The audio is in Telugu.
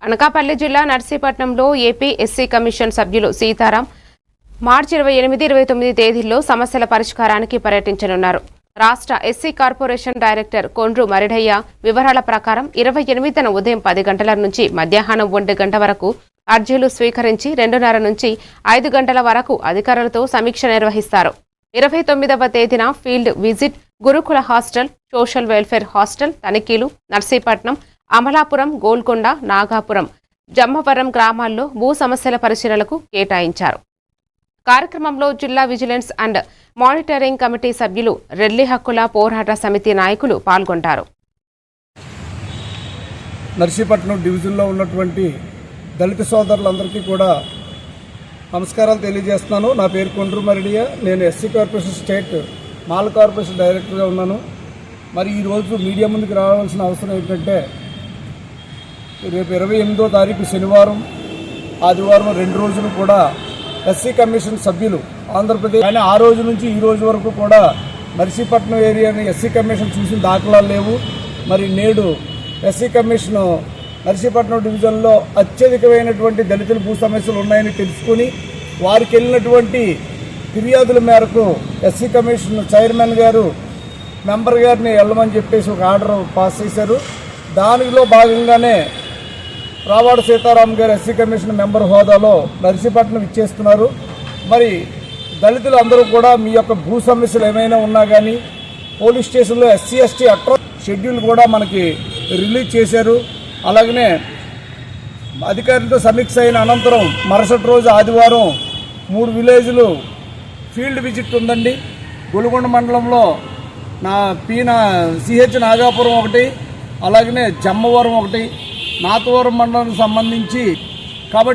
అనకాపల్లి జిల్లా నర్సీపట్నంలో ఏపీ ఎస్సీ కమిషన్ సభ్యులు సీతారాం మార్చి 28, 29 తేదీల్లో సమస్యల పరిష్కారానికి పర్యటించనున్నారు. రాష్ట్ర SC corporation director Kondru Maridaiah వివరాల ప్రకారం 28న ఉదయం 10 గంటల నుంచి మధ్యాహ్నం 1 గంట వరకు అర్జీలు స్వీకరించి 2:30 నుంచి 5 గంటల వరకు అధికారులతో సమీక్ష నిర్వహిస్తారు. 29వ తేదీన ఫీల్డ్ విజిట్, గురుకుల హాస్టల్, సోషల్ వెల్ఫేర్ హాస్టల్ తనిఖీలు, నర్సీపట్నం, అమలాపురం, గోల్కొండ, నాగాపురం, జమ్మవరం గ్రామాల్లో భూ సమస్యల పరిశీలనకు కేటాయించారు. కార్యక్రమంలో జిల్లా విజిలెన్స్ అండ్ మానిటరింగ్ కమిటీ సభ్యులు, రెల్లి హక్కుల పోరాట సమితి నాయకులు పాల్గొంటారు. నర్సీపట్నం డివిజన్లో ఉన్నటువంటి దళిత సోదరులందరికీ కూడా నమస్కారాలు తెలియజేస్తున్నాను. నా పేరు కొండ్రు మరిడియ. నేను SC corporation state mall corporation డైరెక్టర్గా ఉన్నాను. మరి ఈరోజు మీడియా ముందుకు రావాల్సిన అవసరం ఏంటంటే, రేపు 28వ తారీఖు శనివారం, ఆదివారం 2 రోజులు కూడా ఎస్సీ కమిషన్ సభ్యులు ఆంధ్రప్రదేశ్, కానీ ఆ రోజు నుంచి ఈ రోజు వరకు కూడా నర్సీపట్నం ఏరియాని ఎస్సీ కమిషన్ చూసిన దాఖలాలు లేవు. మరి నేడు ఎస్సీ కమిషన్ నర్సీపట్నం డివిజన్లో అత్యధికమైనటువంటి దళితుల భూ సమస్యలు ఉన్నాయని తెలుసుకుని వారికి వెళ్ళినటువంటి ఫిర్యాదుల మేరకు ఎస్సీ కమిషన్ చైర్మన్ గారు మెంబర్ గారిని వెళ్ళమని చెప్పేసి ఒక ఆర్డర్ పాస్ చేశారు. దానిలో భాగంగానే రావాడ సీతారాం గారు ఎస్సీ కమిషన్ మెంబర్ హోదాలో నర్సీపట్నం ఇచ్చేస్తున్నారు. మరి దళితులు అందరూ కూడా మీ యొక్క భూ సమస్యలు ఏమైనా ఉన్నా కానీ పోలీస్ స్టేషన్లో ఎస్సీ ఎస్టీ షెడ్యూల్ కూడా మనకి రిలీజ్ చేశారు. అలాగనే అధికారులతో సమీక్ష అయిన అనంతరం మరుసటి రోజు ఆదివారం 3 విలేజ్లు ఫీల్డ్ విజిట్ ఉందండి. గొలుగొండ మండలంలో సిహెచ్ నాగాపురం ఒకటి, అలాగనే జమ్మవరం ఒకటి, నాతవరం మండలానికి సంబంధించి కాబట్టి